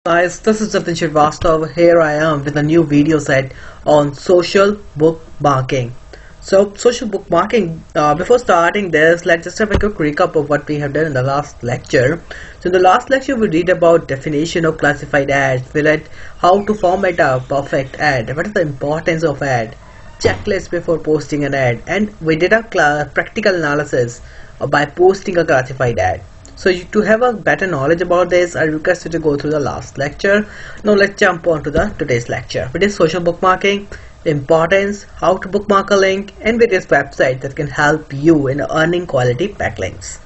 Guys, this is Jatin Srivastava. Here I am with a new video set on social bookmarking. So, social bookmarking, before starting this, let's just have a quick recap of what we have done in the last lecture. So, in the last lecture, we read about definition of classified ads, we read how to format a perfect ad, what is the importance of ad, checklist before posting an ad, and we did a practical analysis by posting a classified ad. So to have a better knowledge about this, I request you to go through the last lecture. Now let's jump on to the today's lecture, which is social bookmarking, the importance, how to bookmark a link, and various websites that can help you in earning quality backlinks.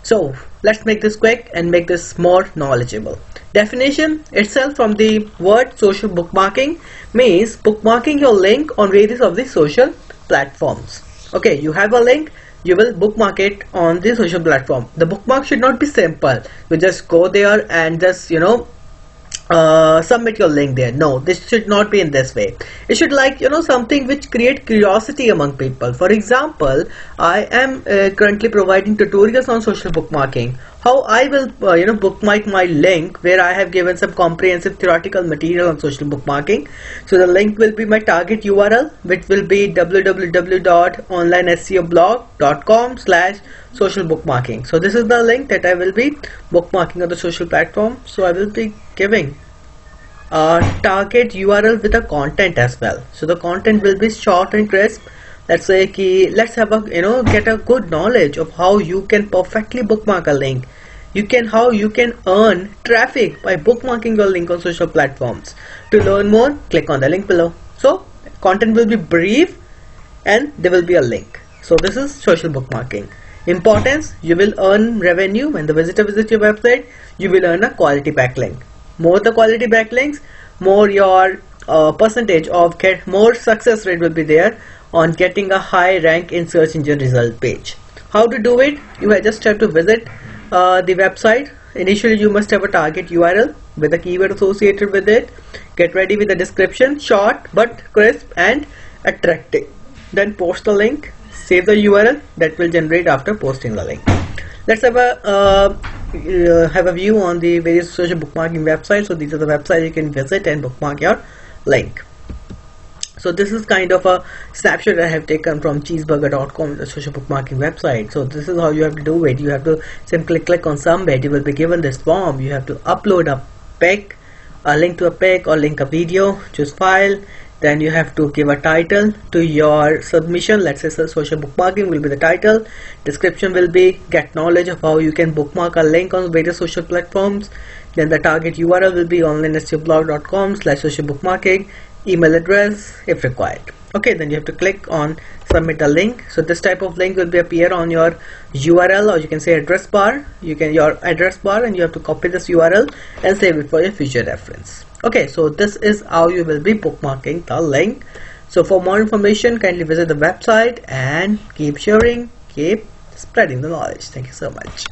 So let's make this quick and make this more knowledgeable. Definition itself from the word social bookmarking means bookmarking your link on various of the social platforms. Okay, you have a link, you will bookmark it on the social platform. The bookmark should not be simple. You just go there and just submit your link there. No, this should not be in this way. It should like something which create curiosity among people. For example, I am currently providing tutorials on social bookmarking. How I will bookmark my link where I have given some comprehensive theoretical material on social bookmarking. So the link will be my target URL, which will be www.onlineseoblog.com/social bookmarking. So this is the link that I will be bookmarking on the social platform. So I will be giving a target URL with a content as well. So the content will be short and crisp. Let's say let's have a get a good knowledge of how you can perfectly bookmark a link. How you can earn traffic by bookmarking your link on social platforms. To learn more, click on the link below. So content will be brief and there will be a link. So this is social bookmarking. Importance, you will earn revenue when the visitor visits your website. You will earn a quality backlink. More the quality backlinks, more your percentage of more success rate will be there on getting a high rank in search engine result page. How to do it? You just have to visit the website. Initially you must have a target URL with a keyword associated with it. Get ready with the description, short but crisp and attractive. Then post the link, save the URL that will generate after posting the link. Let's have a view on the various social bookmarking websites. So these are the websites you can visit and bookmark your link. So this is kind of a snapshot I have taken from cheeseburger.com, the social bookmarking website. So this is how you have to do it. You have to simply click on submit. You will be given this form. You have to upload a pic, a link to a pic or link a video, choose file. Then you have to give a title to your submission. Let's say social bookmarking will be the title. Description will be get knowledge of how you can bookmark a link on various social platforms. Then the target URL will be onlineseoblog.com/social bookmarking. Email address if required. Okay, then you have to click on submit a link. So this type of link will be appear on your URL, or you can say address bar. Your address bar, and you have to copy this URL and save it for your future reference. Okay, so this is how you will be bookmarking the link. So for more information, kindly visit the website and keep sharing, keep spreading the knowledge. Thank you so much.